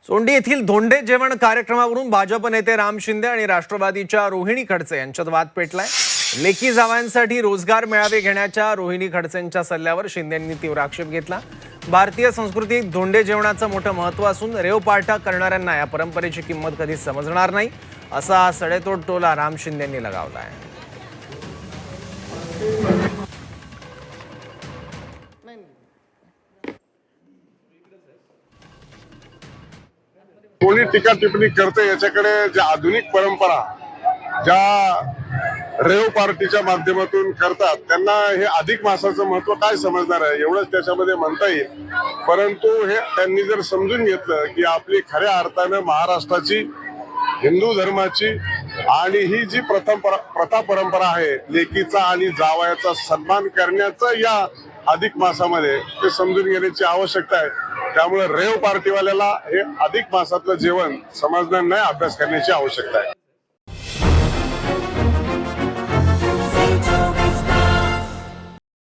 सोंडी येथील धोंडे जेवण कार्यक्रमावरून भाजप नेते राम शिंदे आणि राष्ट्रवादीच्या रोहिणी खडसे यांच्यात वाद पेटलाय। लेकी जावयांसाठी रोजगार मेळावे घेण्याच्या रोहिणी खडसेंच्या सल्ल्यावर शिंदेंनी तीव्र आक्षेप घेतला। भारतीय संस्कृतीत धोंडे जेवणाचं मोठं महत्त्व असून रेव पार्टा करणाऱ्यांना या परंपरेची किंमत कधी समजणार नाही, असा सडेतोड टोला राम शिंदेंनी लगावलाय। कोणी टीका टिप्पणी करते याच्याकडे ज्या आधुनिक परंपरा ज्या रेव पार्टीच्या माध्यमातून करतात त्यांना हे अधिक मासाचं महत्व काय समजणार आहे एवढंच त्याच्यामध्ये म्हणता येईल। परंतु हे त्यांनी जर समजून घेतलं की आपली खऱ्या अर्थानं महाराष्ट्राची हिंदू धर्माची आणि ही जी प्रथा परंपरा आहे लेकीचा आणि जावयाचा सन्मान करण्याचा या अधिक मासामध्ये ते समजून घेण्याची आवश्यकता आहे। त्यामुळे रेव पार्टीवाल्याला हे अधिक मासातलं जेवण समजणार नाही, अभ्यास करण्याची आवश्यकता आहे।